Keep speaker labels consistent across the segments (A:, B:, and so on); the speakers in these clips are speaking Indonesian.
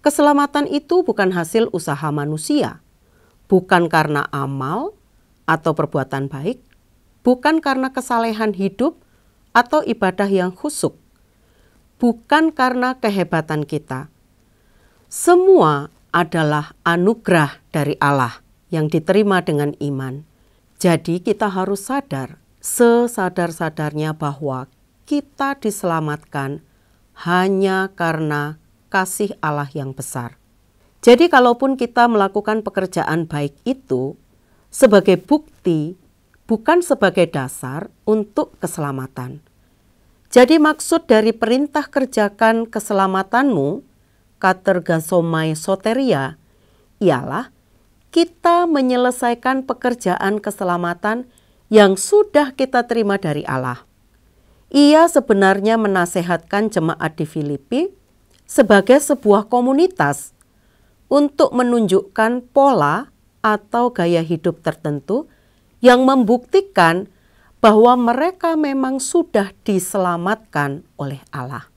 A: Keselamatan itu bukan hasil usaha manusia, bukan karena amal atau perbuatan baik, bukan karena kesalehan hidup atau ibadah yang khusyuk, bukan karena kehebatan kita. Semua adalah anugerah dari Allah yang diterima dengan iman. Jadi kita harus sadar, sesadar-sadarnya bahwa kita diselamatkan hanya karena kasih Allah yang besar. Jadi kalaupun kita melakukan pekerjaan baik itu sebagai bukti, bukan sebagai dasar untuk keselamatan. Jadi maksud dari perintah kerjakan keselamatanmu, katergasomai soteria, ialah kita menyelesaikan pekerjaan keselamatan yang sudah kita terima dari Allah. Ia sebenarnya menasehatkan jemaat di Filipi sebagai sebuah komunitas untuk menunjukkan pola atau gaya hidup tertentu yang membuktikan bahwa mereka memang sudah diselamatkan oleh Allah.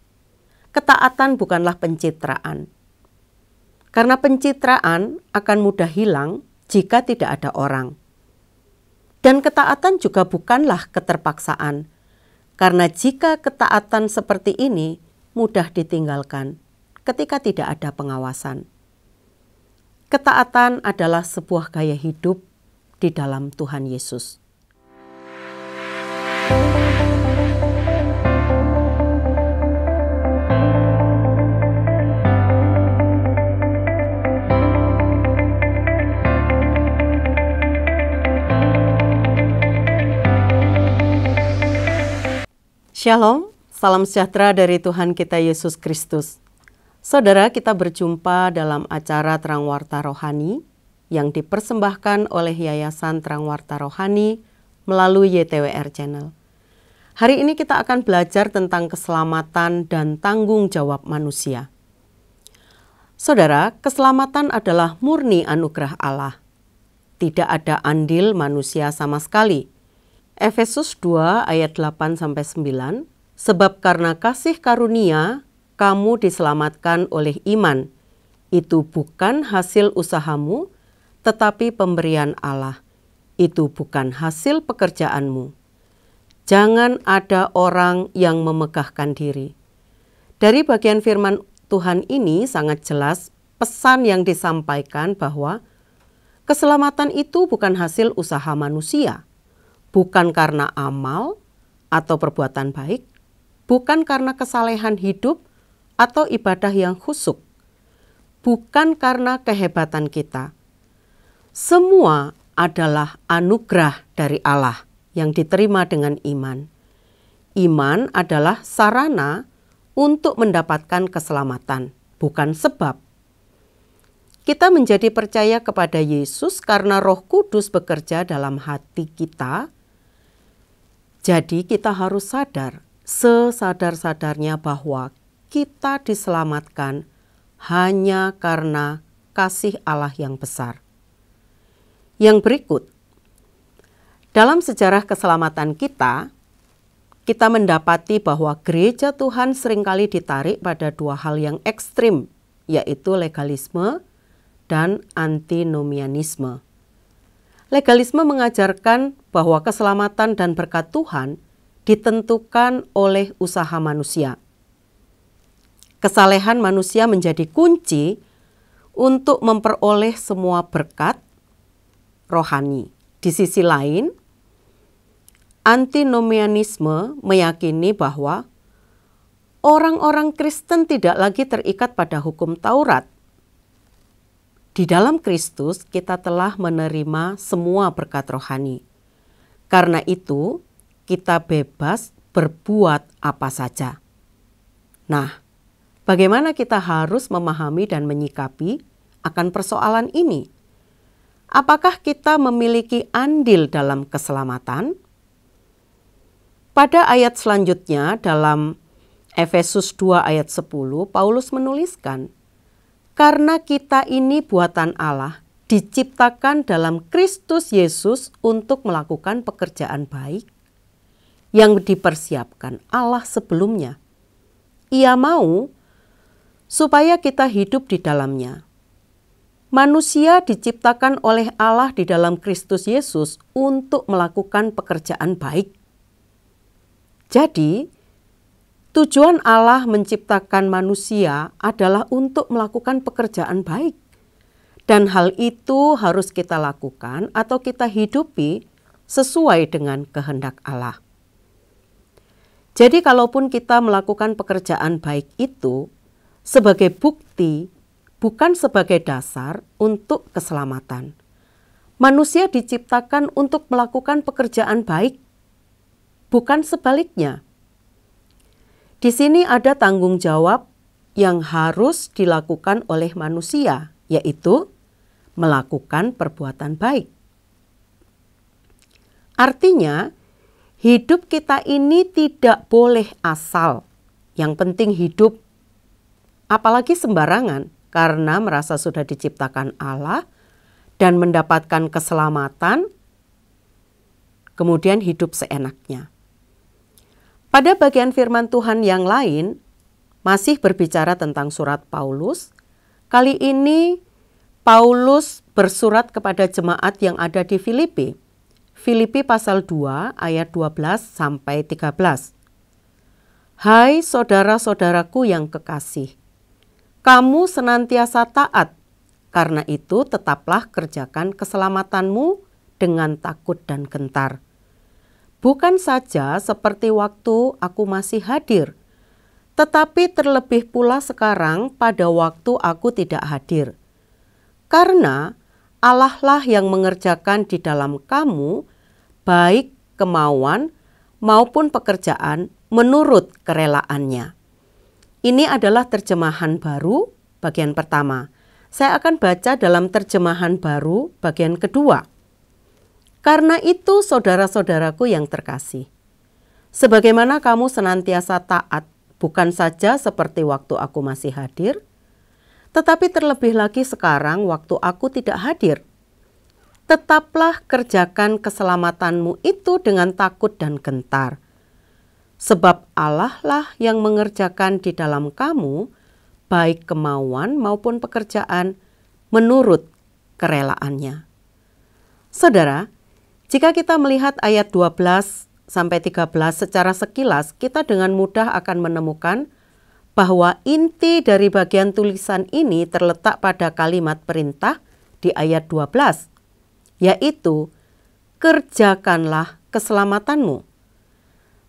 A: Ketaatan bukanlah pencitraan. Karena pencitraan akan mudah hilang jika tidak ada orang. Dan ketaatan juga bukanlah keterpaksaan. Karena jika ketaatan seperti ini mudah ditinggalkan ketika tidak ada pengawasan. Ketaatan adalah sebuah gaya hidup di dalam Tuhan Yesus. Shalom, salam sejahtera dari Tuhan kita Yesus Kristus. Saudara, kita berjumpa dalam acara Terang Warta Rohani yang dipersembahkan oleh Yayasan Terang Warta Rohani melalui YTWR Channel. Hari ini kita akan belajar tentang keselamatan dan tanggung jawab manusia. Saudara, keselamatan adalah murni anugerah Allah. Tidak ada andil manusia sama sekali. Efesus 2 ayat 8-9, sebab karena kasih karunia kamu diselamatkan oleh iman. Itu bukan hasil usahamu, tetapi pemberian Allah. Itu bukan hasil pekerjaanmu. Jangan ada orang yang memegahkan diri. Dari bagian firman Tuhan ini sangat jelas pesan yang disampaikan bahwa keselamatan itu bukan hasil usaha manusia. Bukan karena amal atau perbuatan baik, bukan karena kesalehan hidup atau ibadah yang khusyuk, bukan karena kehebatan kita. Semua adalah anugerah dari Allah yang diterima dengan iman. Iman adalah sarana untuk mendapatkan keselamatan, bukan sebab. Kita menjadi percaya kepada Yesus karena Roh Kudus bekerja dalam hati kita. Jadi kita harus sadar, sesadar-sadarnya bahwa kita diselamatkan hanya karena kasih Allah yang besar. Yang berikut, dalam sejarah keselamatan kita mendapati bahwa gereja Tuhan seringkali ditarik pada dua hal yang ekstrim, yaitu legalisme dan antinomianisme. Legalisme mengajarkan bahwa keselamatan dan berkat Tuhan ditentukan oleh usaha manusia. Kesalehan manusia menjadi kunci untuk memperoleh semua berkat rohani. Di sisi lain, antinomianisme meyakini bahwa orang-orang Kristen tidak lagi terikat pada hukum Taurat. Di dalam Kristus kita telah menerima semua berkat rohani. Karena itu kita bebas berbuat apa saja. Nah, bagaimana kita harus memahami dan menyikapi akan persoalan ini? Apakah kita memiliki andil dalam keselamatan? Pada ayat selanjutnya dalam Efesus 2 ayat 10, Paulus menuliskan, karena kita ini buatan Allah, diciptakan dalam Kristus Yesus untuk melakukan pekerjaan baik yang dipersiapkan Allah sebelumnya. Ia mau supaya kita hidup di dalamnya. Manusia diciptakan oleh Allah di dalam Kristus Yesus untuk melakukan pekerjaan baik. Jadi, tujuan Allah menciptakan manusia adalah untuk melakukan pekerjaan baik. Dan hal itu harus kita lakukan atau kita hidupi sesuai dengan kehendak Allah. Jadi kalaupun kita melakukan pekerjaan baik itu sebagai bukti, bukan sebagai dasar untuk keselamatan. Manusia diciptakan untuk melakukan pekerjaan baik, bukan sebaliknya. Di sini ada tanggung jawab yang harus dilakukan oleh manusia, yaitu melakukan perbuatan baik. Artinya, hidup kita ini tidak boleh asal. Yang penting hidup, apalagi sembarangan, karena merasa sudah diciptakan Allah dan mendapatkan keselamatan, kemudian hidup seenaknya. Pada bagian firman Tuhan yang lain, masih berbicara tentang surat Paulus. Kali ini Paulus bersurat kepada jemaat yang ada di Filipi. Filipi pasal 2 ayat 12 sampai 13. Hai saudara-saudaraku yang kekasih, kamu senantiasa taat, karena itu tetaplah kerjakan keselamatanmu dengan takut dan gentar. Bukan saja seperti waktu aku masih hadir, tetapi terlebih pula sekarang pada waktu aku tidak hadir. Karena Allah lah yang mengerjakan di dalam kamu baik kemauan maupun pekerjaan menurut kerelaannya. Ini adalah terjemahan baru bagian pertama. Saya akan baca dalam terjemahan baru bagian kedua. Karena itu saudara-saudaraku yang terkasih, sebagaimana kamu senantiasa taat, bukan saja seperti waktu aku masih hadir, tetapi terlebih lagi sekarang waktu aku tidak hadir. Tetaplah kerjakan keselamatanmu itu dengan takut dan gentar. Sebab Allah lah yang mengerjakan di dalam kamu, baik kemauan maupun pekerjaan, menurut kerelaannya. Saudara, jika kita melihat ayat 12 sampai 13 secara sekilas, kita dengan mudah akan menemukan bahwa inti dari bagian tulisan ini terletak pada kalimat perintah di ayat 12, yaitu kerjakanlah keselamatanmu.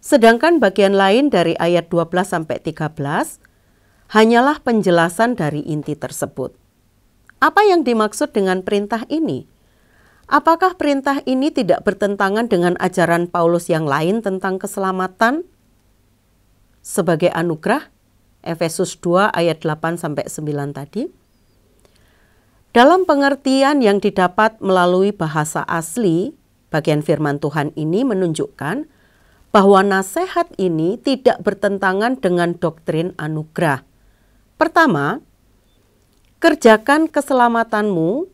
A: Sedangkan bagian lain dari ayat 12 sampai 13 hanyalah penjelasan dari inti tersebut. Apa yang dimaksud dengan perintah ini? Apakah perintah ini tidak bertentangan dengan ajaran Paulus yang lain tentang keselamatan sebagai anugerah? Efesus 2 ayat 8 sampai 9 tadi. Dalam pengertian yang didapat melalui bahasa asli, bagian firman Tuhan ini menunjukkan bahwa nasihat ini tidak bertentangan dengan doktrin anugerah. Pertama, kerjakan keselamatanmu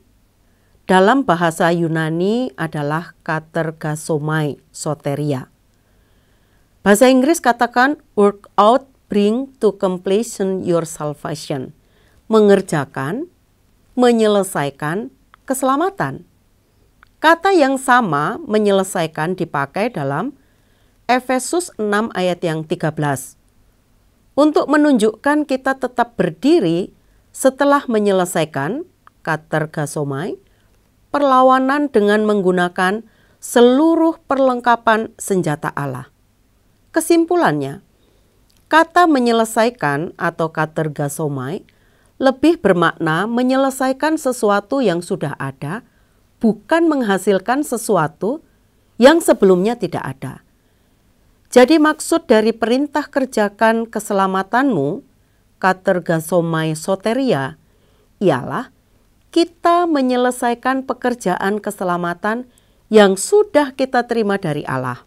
A: dalam bahasa Yunani adalah katergasomai soteria. Bahasa Inggris katakan work out, bring to completion your salvation. Mengerjakan, menyelesaikan keselamatan. Kata yang sama menyelesaikan dipakai dalam Efesus 6 ayat yang 13. Untuk menunjukkan kita tetap berdiri setelah menyelesaikan katergasomai, perlawanan dengan menggunakan seluruh perlengkapan senjata Allah. Kesimpulannya, kata menyelesaikan atau katergasomai lebih bermakna menyelesaikan sesuatu yang sudah ada, bukan menghasilkan sesuatu yang sebelumnya tidak ada. Jadi maksud dari perintah kerjakan keselamatanmu, katergasomai soteria, ialah kita menyelesaikan pekerjaan keselamatan yang sudah kita terima dari Allah.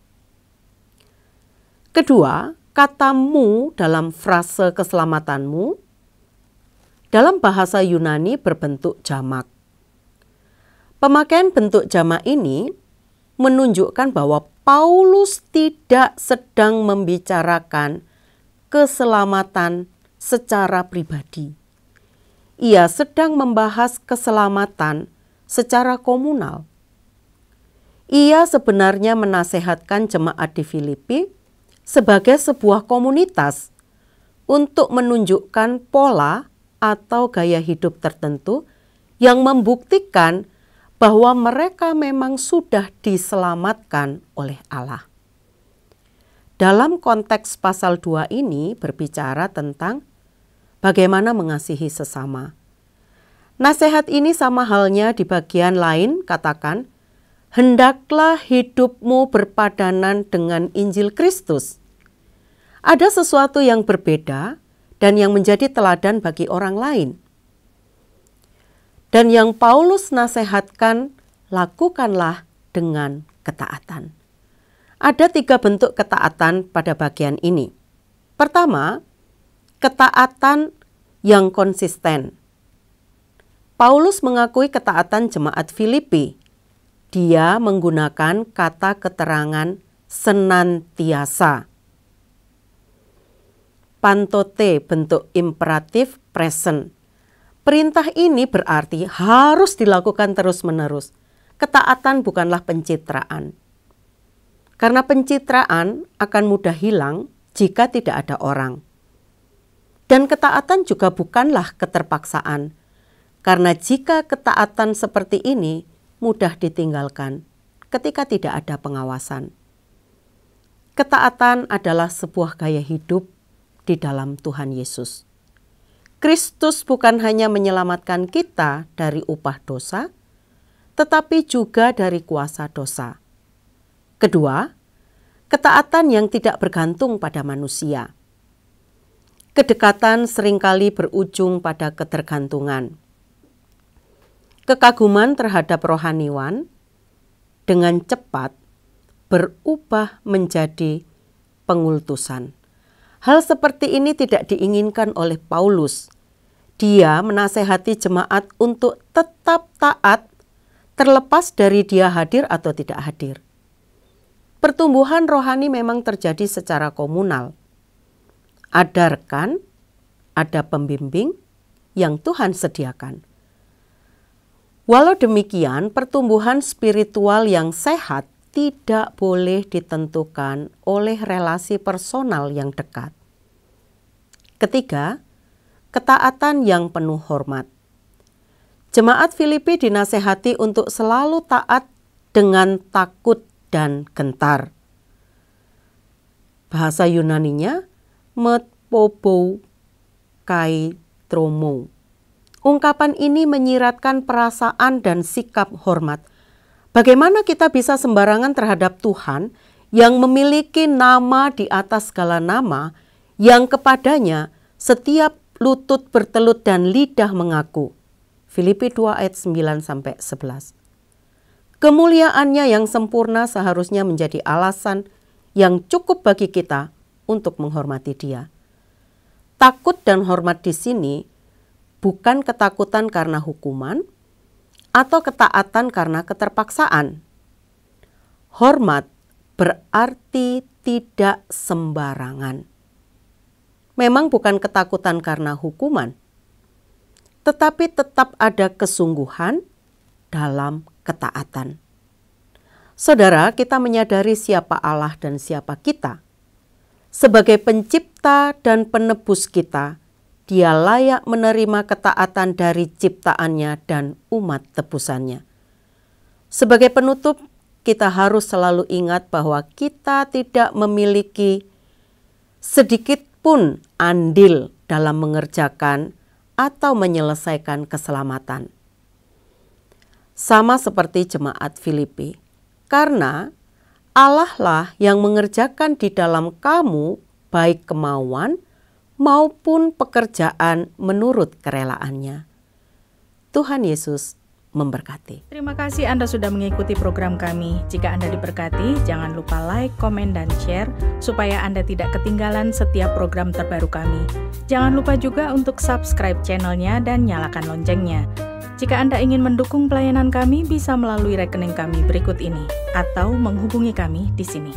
A: Kedua, katamu dalam frase keselamatanmu dalam bahasa Yunani berbentuk jamak. Pemakaian bentuk jamak ini menunjukkan bahwa Paulus tidak sedang membicarakan keselamatan secara pribadi. Ia sedang membahas keselamatan secara komunal. Ia sebenarnya menasehatkan jemaat di Filipi sebagai sebuah komunitas untuk menunjukkan pola atau gaya hidup tertentu yang membuktikan bahwa mereka memang sudah diselamatkan oleh Allah. Dalam konteks pasal 2 ini berbicara tentang bagaimana mengasihi sesama. Nasihat ini sama halnya di bagian lain katakan, hendaklah hidupmu berpadanan dengan Injil Kristus. Ada sesuatu yang berbeda dan yang menjadi teladan bagi orang lain. Dan yang Paulus nasihatkan, lakukanlah dengan ketaatan. Ada 3 bentuk ketaatan pada bagian ini. Pertama, ketaatan yang konsisten. Paulus mengakui ketaatan jemaat Filipi. Dia menggunakan kata keterangan senantiasa. Pantote bentuk imperatif present. Perintah ini berarti harus dilakukan terus-menerus. Ketaatan bukanlah pencitraan. Karena pencitraan akan mudah hilang jika tidak ada orang. Dan ketaatan juga bukanlah keterpaksaan. Karena jika ketaatan seperti ini mudah ditinggalkan ketika tidak ada pengawasan. Ketaatan adalah sebuah gaya hidup di dalam Tuhan Yesus. Kristus bukan hanya menyelamatkan kita dari upah dosa, tetapi juga dari kuasa dosa. Kedua, ketaatan yang tidak bergantung pada manusia. Kedekatan seringkali berujung pada ketergantungan. Kekaguman terhadap rohaniwan dengan cepat berubah menjadi pengultusan. Hal seperti ini tidak diinginkan oleh Paulus. Dia menasehati jemaat untuk tetap taat terlepas dari dia hadir atau tidak hadir. Pertumbuhan rohani memang terjadi secara komunal. Ada rekan, ada pembimbing yang Tuhan sediakan. Walau demikian, pertumbuhan spiritual yang sehat tidak boleh ditentukan oleh relasi personal yang dekat. Ketiga, ketaatan yang penuh hormat. Jemaat Filipi dinasehati untuk selalu taat dengan takut dan gentar. Bahasa Yunaninya metpobo kai tromo. Ungkapan ini menyiratkan perasaan dan sikap hormat. Bagaimana kita bisa sembarangan terhadap Tuhan yang memiliki nama di atas segala nama, yang kepadanya setiap lutut bertelut dan lidah mengaku. Filipi 2 ayat 9-11. Kemuliaannya yang sempurna seharusnya menjadi alasan yang cukup bagi kita untuk menghormati Dia. Takut dan hormat di sini bukan ketakutan karena hukuman, atau ketaatan karena keterpaksaan. Hormat berarti tidak sembarangan. Memang bukan ketakutan karena hukuman, tetapi tetap ada kesungguhan dalam ketaatan. Saudara, kita menyadari siapa Allah dan siapa kita. Sebagai pencipta dan penebus kita, Dia layak menerima ketaatan dari ciptaannya dan umat tebusannya. Sebagai penutup, kita harus selalu ingat bahwa kita tidak memiliki sedikit pun andil dalam mengerjakan atau menyelesaikan keselamatan. Sama seperti jemaat Filipi, karena Allah lah yang mengerjakan di dalam kamu baik kemauan maupun pekerjaan menurut kerelaannya. Tuhan Yesus memberkati.
B: Terima kasih Anda sudah mengikuti program kami. Jika Anda diberkati, jangan lupa like, komen, dan share supaya Anda tidak ketinggalan setiap program terbaru kami. Jangan lupa juga untuk subscribe channelnya dan nyalakan loncengnya. Jika Anda ingin mendukung pelayanan kami, bisa melalui rekening kami berikut ini atau menghubungi kami di sini.